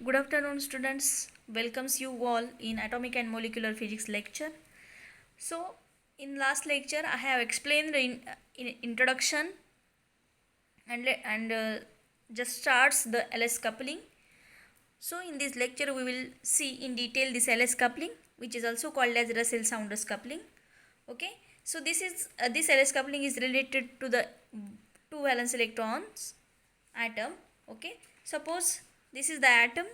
Good afternoon, students. Welcomes you all in atomic and molecular physics lecture. So, in last lecture, I have explained in introduction and just starts the LS coupling. So, in this lecture, we will see in detail this LS coupling, which is also called as Russell-Saunders coupling. Okay. So, this LS coupling is related to the two valence electrons atom. Okay. Suppose this is the atom.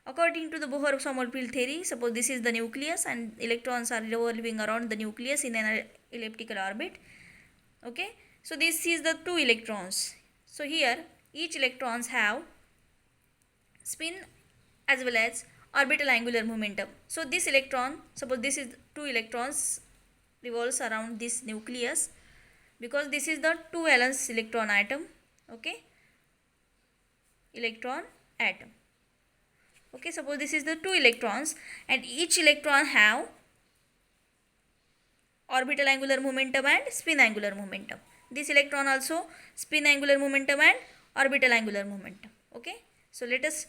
According to the Bohr-Sommerfeld theory, suppose this is the nucleus and electrons are revolving around the nucleus in an elliptical orbit. Okay, so this is the two electrons. So here each electrons have spin as well as orbital angular momentum. So this electron, suppose this is two electrons revolves around this nucleus because this is the two valence electron atom. Okay, electron atom. Okay, suppose this is the two electrons and each electron have orbital angular momentum and spin angular momentum. This electron also spin angular momentum and orbital angular momentum. Okay, so let us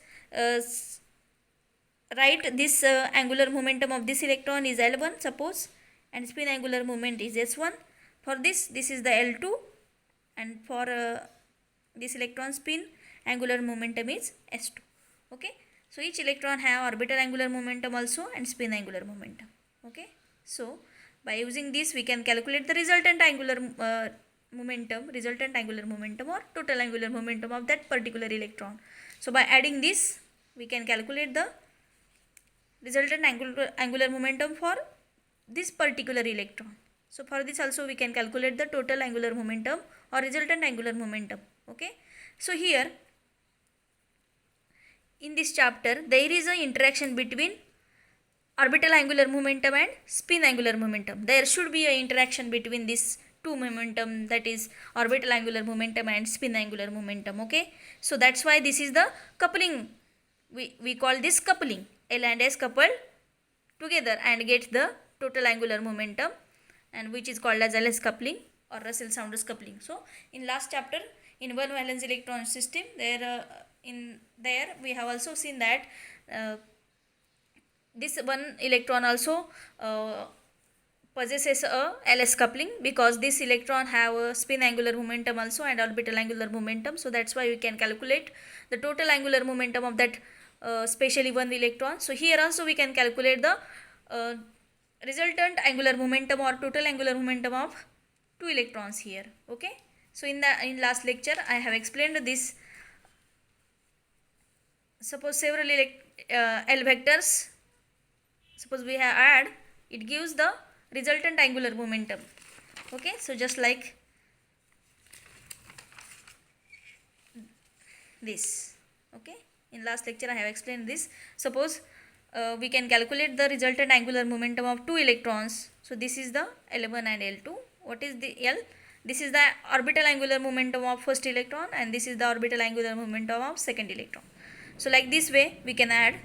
write this angular momentum of this electron is L1 suppose, and spin angular moment is S1. For this is the L2, and for this electron spin angular momentum is S2. Okay, so each electron have orbital angular momentum also and spin angular momentum. Okay, so by using this we can calculate the resultant angular momentum or total angular momentum of that particular electron. So by adding this we can calculate the resultant angular momentum for this particular electron. So for this also we can calculate the total angular momentum or resultant angular momentum. Okay, so here in this chapter there is an interaction between orbital angular momentum and spin angular momentum. There should be an interaction between these two momentum, that is orbital angular momentum and spin angular momentum. Okay, so that's why this is the coupling. We call this coupling. L and S coupled together and get the total angular momentum, and which is called as LS coupling or Russell-Saunders coupling. So in last chapter in one valence electron system there we have also seen that this one electron also possesses a LS coupling because this electron have a spin angular momentum also and orbital angular momentum. So that's why we can calculate the total angular momentum of that specially one electron. So here also we can calculate the resultant angular momentum or total angular momentum of two electrons here. Okay, so in last lecture I have explained this. Suppose several L vectors, suppose we have add, it gives the resultant angular momentum. Okay, so just like this. Okay, in last lecture I have explained this. Suppose we can calculate the resultant angular momentum of two electrons. So this is the L1 and L2. What is the L? This is the orbital angular momentum of first electron and this is the orbital angular momentum of second electron. So like this way we can add,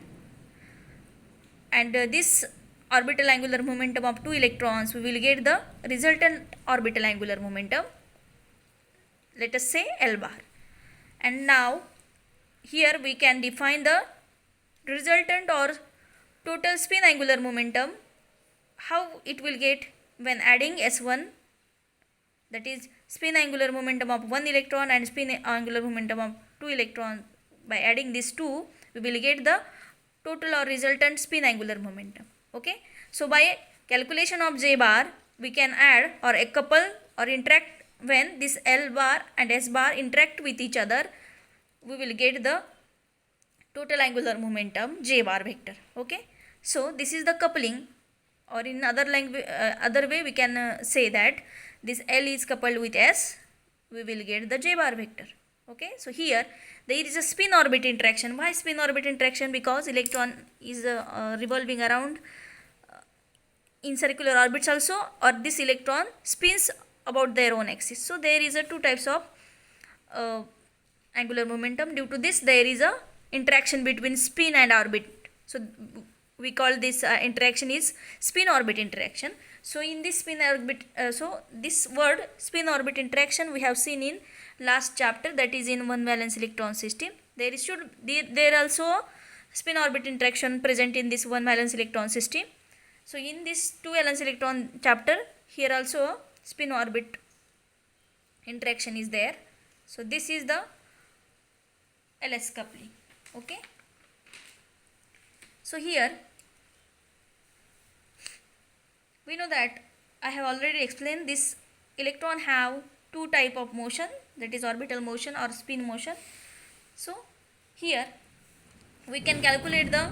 and this orbital angular momentum of two electrons we will get the resultant orbital angular momentum, let us say L bar. And now here we can define the resultant or total spin angular momentum, how it will get when adding S1, that is spin angular momentum of one electron and spin angular momentum of two electrons. By adding these two we will get the total or resultant spin angular momentum. Okay, so by calculation of J bar we can add or a couple or interact when this L bar and S bar interact with each other, we will get the total angular momentum J bar vector. Okay, so this is the coupling, or in other way we can say that this L is coupled with S, we will get the J bar vector. Okay, so here there is a spin orbit interaction. Why spin orbit interaction? Because electron is revolving around in circular orbits also, or this electron spins about their own axis. So there is a two types of angular momentum. Due to this there is a interaction between spin and orbit. So we call this interaction is spin orbit interaction. So in this spin orbit, so this word spin orbit interaction we have seen in last chapter, that is in one valence electron system. There also spin orbit interaction present in this one valence electron system. So in this two valence electron chapter, here also a spin orbit interaction is there. So this is the LS coupling. Okay. So here we know that I have already explained this electron have two type of motion, that is orbital motion or spin motion. So here we can calculate the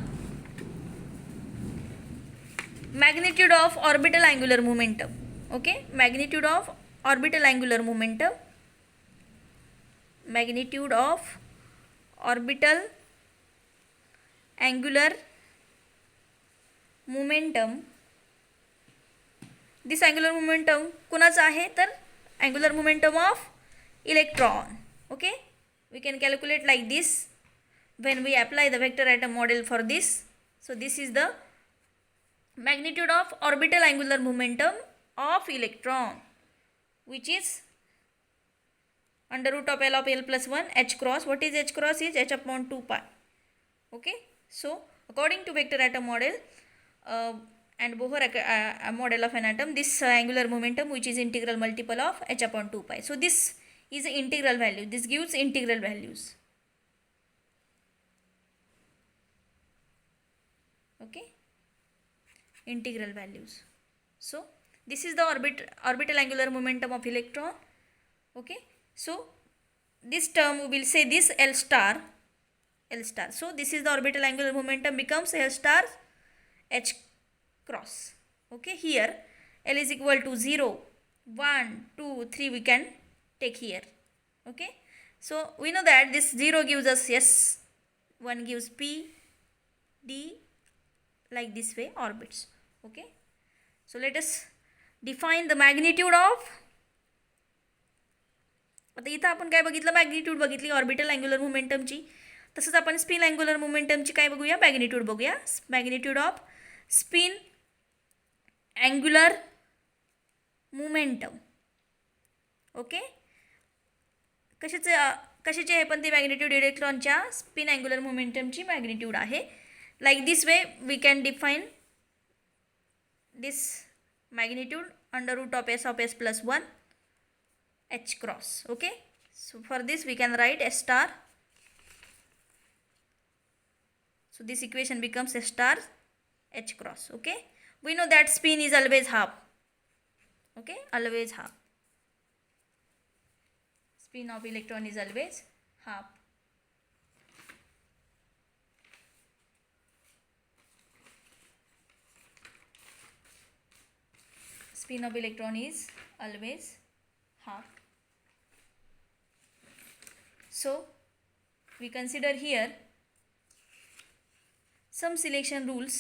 magnitude of orbital angular momentum. Okay, magnitude of orbital angular momentum, magnitude of orbital angular momentum. This angular momentum कुणाचा आहे, तर angular momentum of electron. Okay, we can calculate like this when we apply the vector atom model for this. So this is the magnitude of orbital angular momentum of electron, which is under root of L of L plus 1 h cross. What is h cross? Is h upon 2 pi. Okay, so according to vector atom model and Bohr model of an atom, this angular momentum, which is integral multiple of h upon 2 pi. So this is the integral value. This gives integral values. Okay, integral values. So this is the orbital angular momentum of electron. Okay, so this term we will say this L star. So this is the orbital angular momentum becomes L star h cross. Okay, here L is equal to 0, 1, 2, 3 we can take here. Okay, so we know that this 0 gives us S, 1 gives P, D, like this way orbits. Okay, so let us define the magnitude of. आता इथं आपण काय बघितलं, magnitude बघितली orbital angular मोमेंटमची. तसंच आपण spin angular मोमेंटमची काय बघूया, मॅग्निट्यूड बघूया. Magnitude off spin angular momentum. Okay, कशाचे आहे पण ते मॅग्निट्यूड इलेक्ट्रॉनच्या स्पिन अँग्युलर मोमेंटमची मॅग्निट्यूड आहे. Like this way we can define this magnitude under root of S plus 1 h cross. Okay, so for this we can write S star. So this equation becomes S star h cross. Okay, we know that spin is always half. Okay, always half. Spin of electron is always half. Spin of electron is always half. So we consider here some selection rules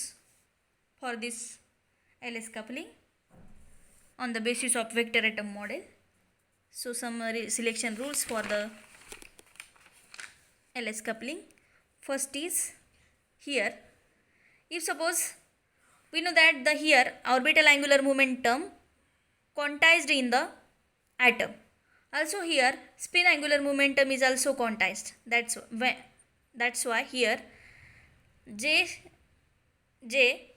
for this LS coupling on the basis of vector atom model. So some selection rules for the LS coupling. First is here, if suppose we know that the here orbital angular momentum quantized in the atom. Also here spin angular momentum is also quantized. That's why here J,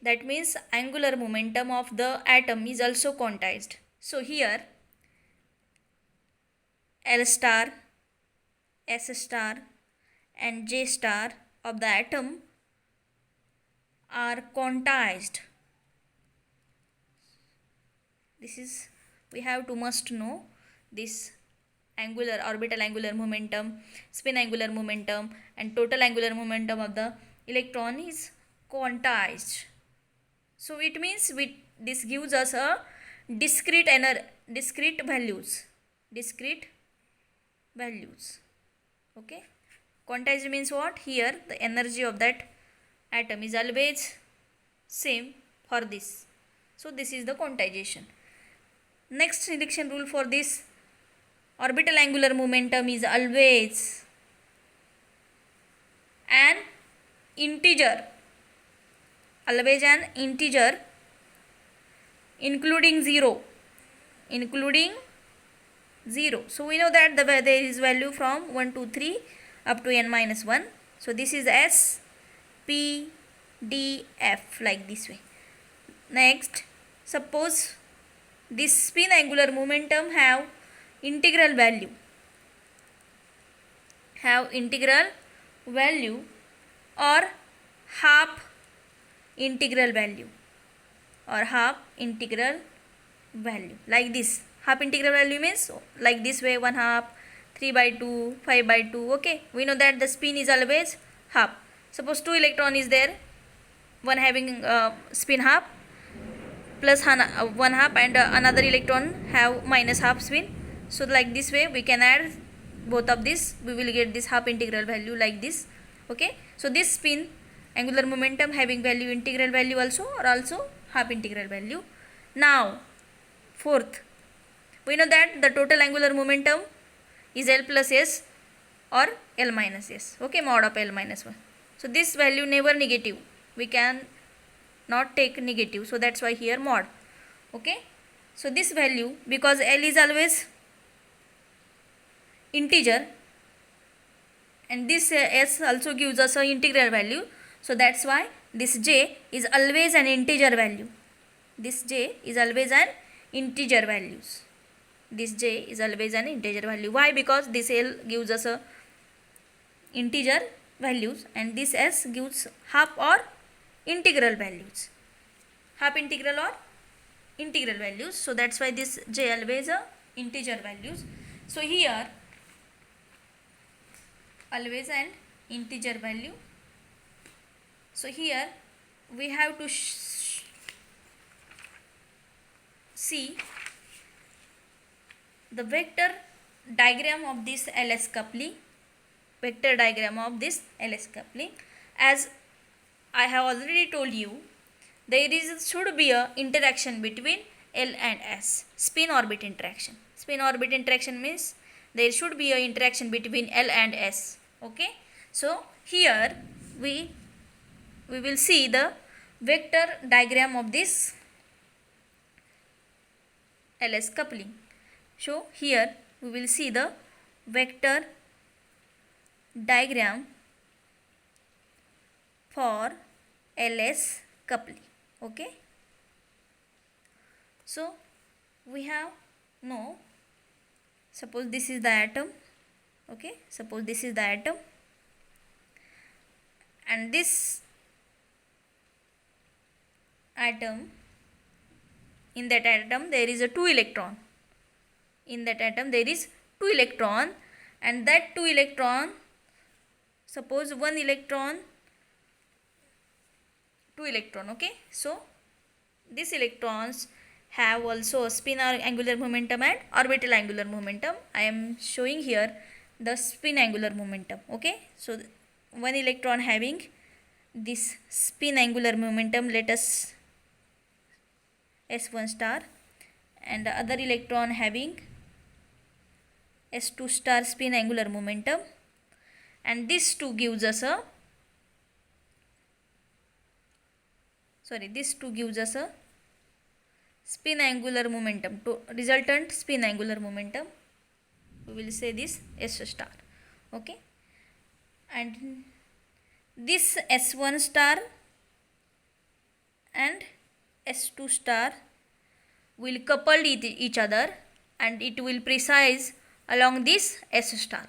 that means angular momentum of the atom is also quantized. So here L star, S star and J star of the atom are quantized. This is, we have to must know this angular orbital angular momentum, spin angular momentum and total angular momentum of the electron is quantized. So it means this gives us a discrete values. Okay, quantized means what? Here the energy of that atom is always same for this. So this is the quantization. Next selection rule for this orbital angular momentum is always an integer. Always an integer including 0. So we know that there is value from 1 to 3 up to n minus 1. So this is S, P, D, F, like this way. Next, suppose this spin angular momentum have integral value or half integral value like this. Half integral value means like this way, 1/2, 3/2, 5/2. Okay, we know that the spin is always half. Suppose 2 electron is there, one having spin half plus 1/2 and another electron have minus half spin. So like this way we can add both of this, we will get this half integral value like this. Okay, so this spin angular momentum having value integral value also or also half integral value. Now fourth, we know that the total angular momentum is L plus S or L minus S. Okay, mod of L minus 1. So this value never negative, we can not take negative, so that's why here mod. Okay, so this value, because L is always integer and this S also gives us a integral value, so that's why this J is always an integer value. This J is always an integer values. This J is always an integer value. Why? Because this L gives us a integer values and this S gives half or integral values. Half integral or integral values. So that's why this J always a integer values. So here always an integer value. So here we have to see the vector diagram of this LS coupling. As I have already told you, there should be a interaction between L and S. Spin orbit interaction. Spin orbit interaction means there should be a interaction between L and S. Okay. So here we will see the vector diagram of this LS coupling. So here we will see the vector diagram for LS coupling. Okay. So we have suppose this is the atom. Okay, suppose this is the atom and this atom, in that atom there is a 2 electron. In that atom there is 2 electron and that 2 electron, suppose 1 electron, 2 electron. Okay, so these electrons have also a spin angular momentum and orbital angular momentum. I am showing here the spin angular momentum. Okay, so 1 electron having this spin angular momentum, let us S1 star, and the other electron having S2 star spin angular momentum, and this 2 gives us a spin angular momentum, resultant spin angular momentum. We will say this S star. Okay, and this S1 star and S2 star will couple each other and it will precise along this S star.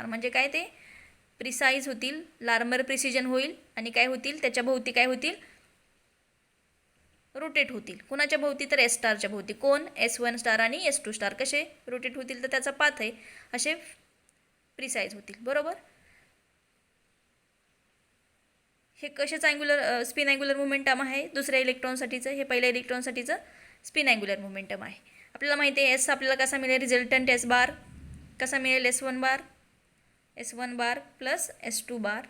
म्हणजे काय ते precise होतील, Larmor precision होईल आणि काय होतील, त्याच्या भोवती काय होतील, रोटेट होतील. कोणाच्या भोवती, तर एस स्टारच्या भोवती. कोण, S1 स्टार आणि S2 स्टार कसे रोटेट होतील, तर त्याचा पाथ आहे असे प्रिसाइज होतील. बरोबर. हे कशाच स्पिन अँग्युलर मोमेंटम आहे, दुसऱ्या इलेक्ट्रॉनसाठीचं, हे पहिल्या इलेक्ट्रॉनसाठीचं स्पिन अँग्युलर मोमेंटम आहे. आपल्याला माहिती आहे एस आपल्याला कसा मिळेल, रिझल्टंट एस बार कसा मिळेल, S1 बार प्लस S2 बार.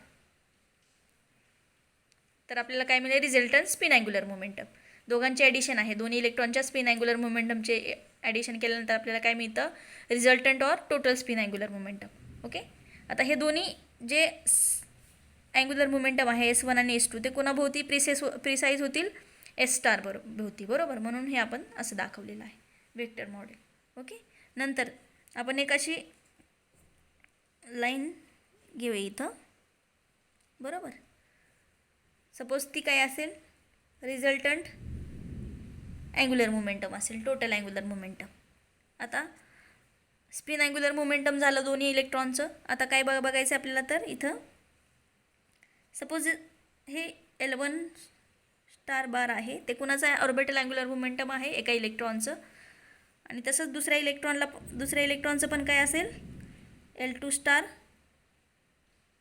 तर आपल्याला काय मिळेल, रिझल्टंट स्पिन अँग्युलर मोमेंटम. दोघांचे ॲडिशन आहे, दोन्ही इलेक्ट्रॉनच्या स्पिन अँग्युलर मोमेंटमचे ॲडिशन केल्यानंतर आपल्याला काय मिळतं, resultant or total spin angular momentum. Okay. आता हे दोन्ही जे अँग्युलर मोमेंटम आहे S1 आणि S2 ते कोणाभोवती प्रिसाइज होतील, एस स्टार भोवती. बरोबर. म्हणून हे आपण असं दाखवलेलं आहे वेक्टर मॉडेल. ओके. नंतर आपण एक अशी लाईन घेऊया इथं. बरोबर. सपोज ती काय असेल, रिझल्टंट अँग्युलर मोमेंटम असेल, टोटल अँग्युलर मोमेंटम. आता स्पिन अँग्युलर मोमेंटम झालं दोन्ही इलेक्ट्रॉनचं. आता काय बघायचं आपल्याला, तर इथं सपोज हे L1 स्टार बार आहे, ते कुणाचं आहे, ऑर्बिटल अँग्युलर मोमेंटम आहे एका इलेक्ट्रॉनचं. आणि तसंच दुसऱ्या इलेक्ट्रॉनचं पण काय असेल, L2 स्टार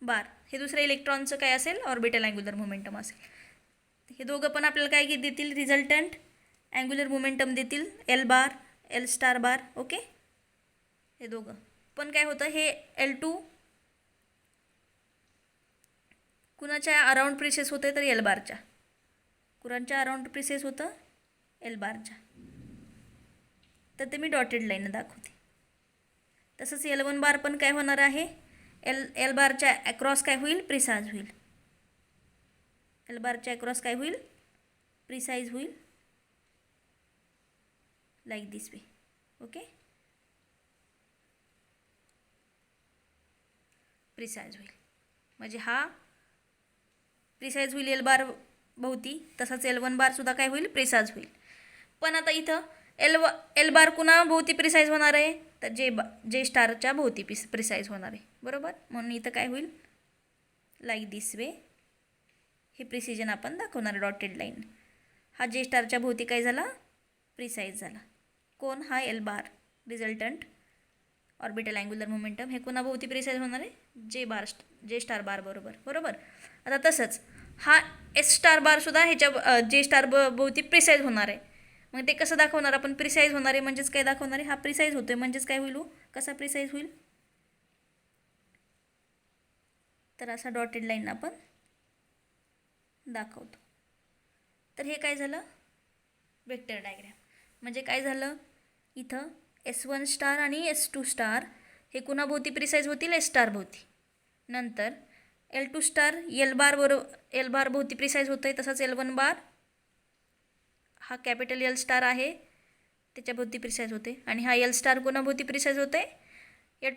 बार, हे दुसऱ्या इलेक्ट्रॉनचं काय असेल, ऑर्बिटल अँग्युलर मोमेंटम असेल. हे दोघं पण आपल्याला काय देतील, रिझल्टंट अँग्युलर मोमेंटम देतील, L बार, L स्टार बार. ओके, हे दोघं पण काय होतं, हे L2 कुणाच्या अराउंड प्रिसेस होते, तर L बारच्या. कुणाच्या अराउंड प्रिसेस होतं, L बारच्या. तर ते मी डॉटेड लाईन दाखवते. तसंच L1 बार पण काय होणार आहे, L बारच्या अक्रॉस काय होईल, प्रिसाइज होईल. L बारच्या अक्रॉस काय होईल, प्रिसाइज होईल, like this way. Okay, precise होईल म्हणजे हा प्रिसाइज होईल L बार भोवती. तसाच L1 बार सुद्धा काय होईल, प्रिसाइज होईल. पण आता इथं L बार कुणा भोवती प्रिसाइज होणार आहे, तर जे स्टारच्या भोवती प्रिसाइज होणार आहे. बरोबर, म्हणून इथं काय होईल, लाईक दिस वे. हे प्रिसिजन आपण दाखवणार डॉटेड लाईन. हा जे स्टारच्या भोवती काय झाला, प्रिसाइज झाला. कोण, हा L बार, रिझल्टंट ऑर्बिटल अँग्युलर मोमेंटम. हे कुणा भोवती प्रिसाइज होणार आहे, जे स्टार बार बरोबर. आता तसंच हा S स्टार बार सुद्धा ह्याच्या जे स्टार भोवती प्रिसाइज होणार आहे. मग ते कसं दाखवणार आपण, प्रिसाइज होणार आहे म्हणजेच काय दाखवणार आहे, हा प्रिसाइज होतोय म्हणजेच काय होईल, कसा प्रिसाइज होईल, तर असा डॉटेड लाईन आपण दाखवतो. तर हे काय झालं, वेक्टर डायग्राम. म्हणजे काय झालं, इथं S1 स्टार आणि S2 स्टार हे कुणाभोवती प्रिसाइज होतील, S स्टार भोवती. नंतर L2 स्टार L बार भोवती प्रिसाइज होतं आहे. तसाच L1 बार हा कॅपिटल L स्टार आहे त्याच्याभोवती प्रिसाइज होते. आणि हा L स्टार कोणाभोवती प्रिसाइज होते, या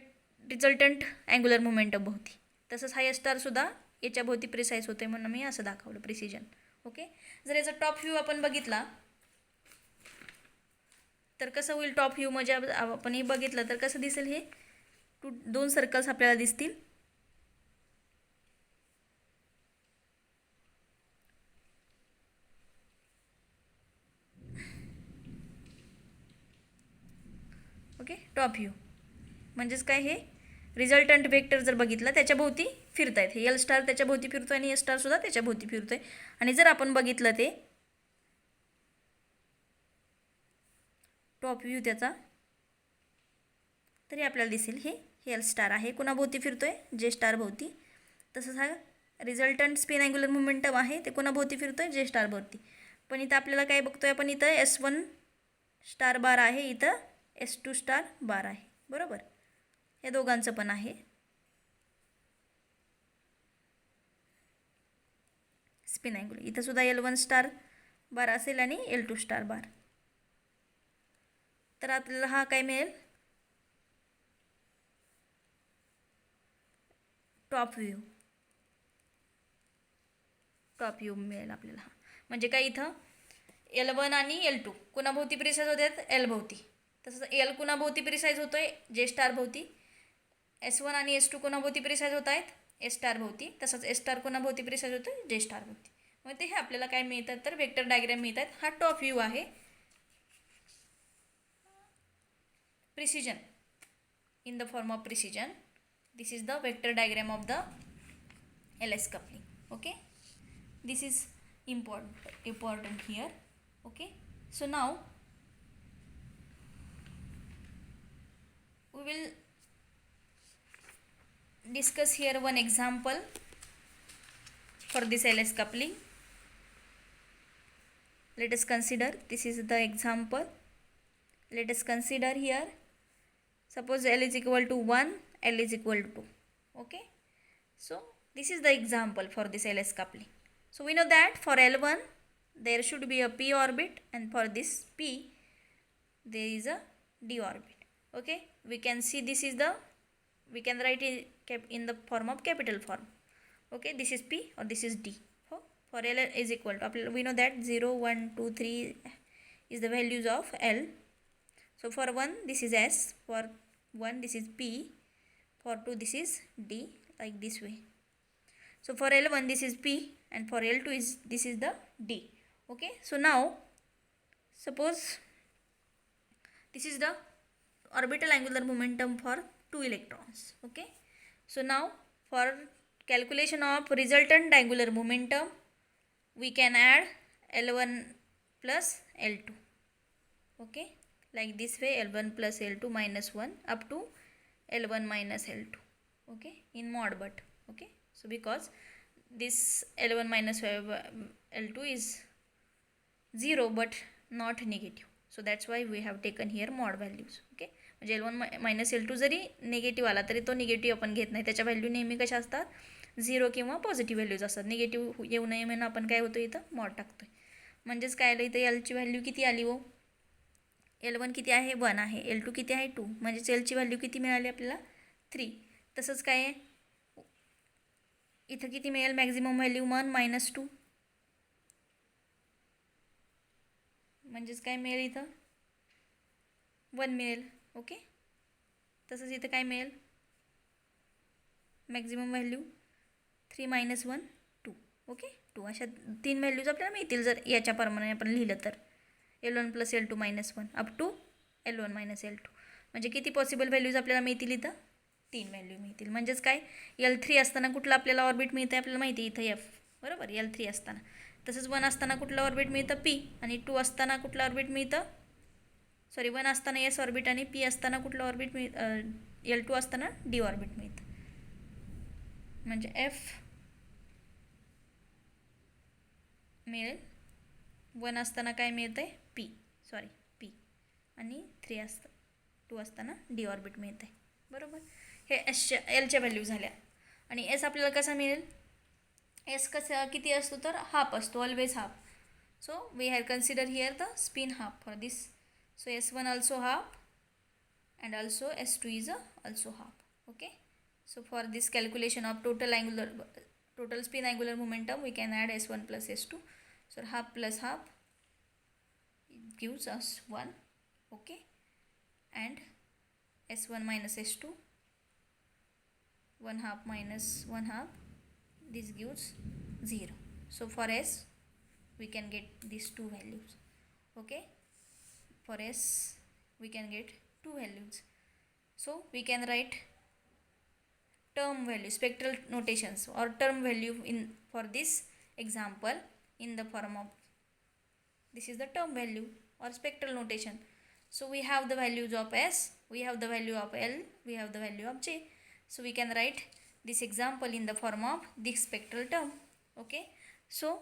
रिझल्टंट अँग्युलर मोमेंटम भोवती. तसंच हा S स्टारसुद्धा याच्या भोवती प्रिसाइज होते, म्हणून मी असं दाखवलं प्रिसिजन. ओके, जर याचा टॉप व्ह्यू आपण बघितला तर कसं होईल, टॉप व्ह्यू म्हणजे आपण हे बघितलं तर कसं दिसेल, हे दोन सर्कल्स आपल्याला दिसतील. ओके, टॉप व्ह्यू म्हणजेच काय, हे रिझल्टंट वेक्टर जर बघितलं त्याच्या भोवती फिरत आहेत. हे L स्टार त्याच्या भोवती फिरतो आणि S स्टारसुद्धा त्याच्या भोवती फिरतो आहे. आणि जर आपण बघितलं ते टॉप व्ह्यू त्याचा, तरी आपल्याला दिसेल हे L स्टार आहे, कुणाभोवती फिरतो आहे, जे स्टार भोवती. तसंच हा रिझल्टंट स्पिन अँग्युलर मोमेंटम आहे, ते कुणाभोवती फिरतो आहे, जे स्टार भोवती. पण इथं आपल्याला काय बघतोय आपण, इथं S1 स्टार बार आहे, इथं S2 स्टार बार आहे. बरोबर, या दोघांचं पण आहे. स्पिन अँग्युलर इथं सुद्धा L1 स्टार बार असेल आणि L2 स्टार बार. तर आपल्याला हा काय मिळेल, टॉप व्ह्यू मिळेल आपल्याला. म्हणजे काय, इथं L1 आणि L2 कुणाभोवती प्रिसाइज होत आहेत, L भोवती. तसंच L कुणाभोवती प्रिसाइज होतो आहे, जे स्टार भोवती. S1 आणि S2 कुणाभोवती प्रिसाइज होत आहेत, S स्टार भोवती. तसंच S स्टार कुणाभोवती प्रिसाइज होतो आहे, जे स्टार भोवती. मग ते हे आपल्याला काय मिळतात, तर वेक्टर डायग्राम मिळतात. हा टॉप व्ह्यू आहे. Precision in the form of precision. This is the vector diagram of the LS coupling. Okay, this is important here. Okay, so now we will discuss here one example for this LS coupling. Let us consider, this is the example. Let us consider here, suppose L is equal to 1, L is equal to 2. Okay, so this is the example for this LS coupling. So we know that for L1 there should be a p orbit, and for this p there is a d orbit. Okay, we can see this is the, we can write it in the form of capital form. Okay, this is P or this is D. For L is equal to, we know that 0, 1, 2, 3 is the values of L. So for 1 this is S, for 1 this is P, for 2 this is D, like this way. So for L1 this is P and for L2 this is the D. Okay, so now suppose this is the orbital angular momentum for 2 electrons. Okay, so now for calculation of resultant angular momentum we can add L1 plus L2. Okay, like this way, L1 plus L2 minus 1 up to L1 minus L2. Okay, in mod but. Okay, so because this L1 minus L2 is 0 but not negative, so that's why we have taken here mod values. Okay, म्हणजे L1 minus L2 जरी negative आला तरी तो negative आपण घेत नाही, त्याच्या value नेहमी कशा असतात 0 किंवा पॉझिटिव्ह व्हॅल्यूज असतात. निगेटिव्ह येऊ नये म्हणून आपण काय होतो इथं मॉड टाकतोय. म्हणजेच काय आलं इथं Lची व्हॅल्यू किती आली हो, L1 किती आहे 1 आहे, L2 किती आहे 2, म्हणजेच Lची व्हॅल्यू किती मिळाली आपल्याला 3. तसंच काय आहे इथं किती मिळेल मॅक्झिमम व्हॅल्यू 1 मायनस 2, म्हणजेच काय मिळेल इथं 1 मिळेल. ओके, तसंच इथं काय मिळेल मॅक्झिमम व्हॅल्यू 3 मायनस 1 2. ओके, 2 अशा 3 व्हॅल्यूज आपल्याला मिळतील जर याच्याप्रमाणे आपण लिहिलं तर L1 plus L2 minus 1 up to L1 minus L2. म्हणजे किती पॉसिबल व्हॅल्यूज आपल्याला मिळतील इथं 3 व्हॅल्यू मिळतील. म्हणजेच काय L3 असताना कुठलं आपल्याला ऑर्बिट मिळतं आहे आपल्याला माहिती आहे इथं F, बरोबर, L3 असताना. तसंच 1 असताना कुठलं ऑर्बिट मिळतं P आणि 2 असताना कुठलं ऑर्बिट मिळतं, सॉरी 1 असताना S ऑर्बिट आणि P असताना कुठलं ऑर्बिट L2 असताना D ऑर्बिट मिळतं. म्हणजे F मिळेल 1 असताना काय मिळतं आहे P आणि 2 असताना D ऑर्बिट मिळतं आहे, बरोबर. हे एसच्या Lच्या व्हॅल्यू झाल्या. आणि S आपल्याला कसा मिळेल, S कसा किती असतो तर हाफ असतो, always half. So we have consider here the spin half for this. So S1 also half and also S2 is also half. Okay, so for this calculation of total spin angular momentum we can add S1 plus S2. So half plus half gives us 1. Okay, and S1 minus S2, 1 half minus 1 half, this gives 0. So for S we can get these two values. Okay, for S we can get two values. So we can write term value, spectral notations or term value in for this example in the form of, this is the term value or spectral notation. So we have the values of S, we have the value of L, we have the value of J. So we can write this example in the form of this spectral term. Okay, so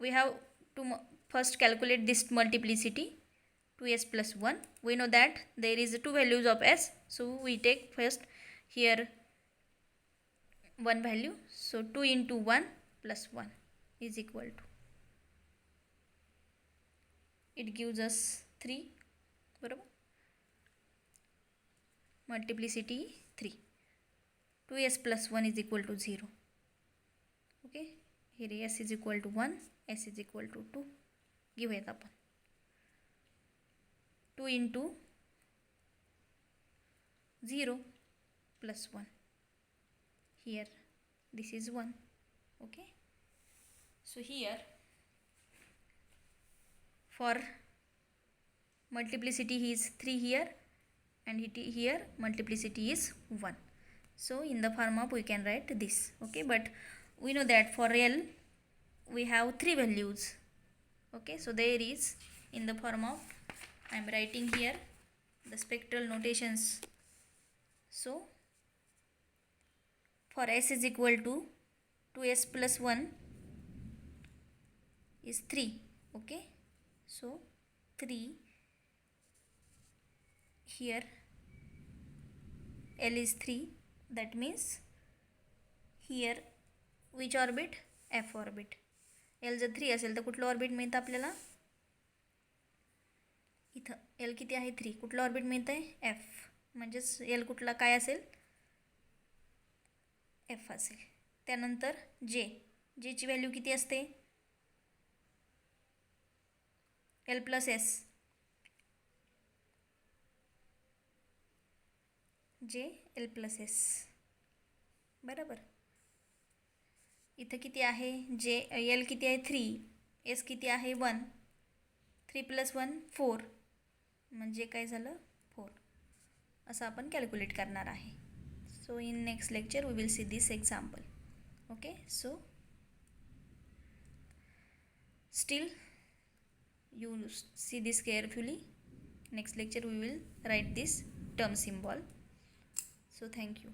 we have to first calculate this multiplicity 2S plus 1. We know that there is two values of S, so we take first here one value. So 2 into 1 plus 1 is equal to, it gives us 3, बरोबर, multiplicity 3. 2S plus 1 is equal to 0. Okay, here S is equal to 1, S is equal to 2. घेऊयात आपण 2 into 0 plus 1. Here this is 1. Okay, so here for multiplicity is 3 here and here multiplicity is 1. So in the form of we can write this. Okay, but we know that for L we have 3 values. Okay, so there is in the form of, I am writing here the spectral notations. So for S is equal to 2S plus 1 is 3. Okay, so 3 here, L is 3, that means here which orbit, F orbit. L जर 3 असेल तर कुठलं orbit मिळतं आपल्याला, इथं L किती आहे 3, कुठलं ऑर्बिट मिळतं आहे F, म्हणजेच L कुठला काय असेल F असेल. त्यानंतर जेची व्हॅल्यू किती असते L plus S, J L plus S बरोबर. इथं किती आहे जे एल किती आहे 3, एस किती आहे 1, 3 + 1 4 म्हणजे काय झालं 4. असं आपण कॅल्क्युलेट करणार आहे. So in next lecture we will see this example. Okay, so still you see this carefully. Next lecture we will write this term symbol. So thank you.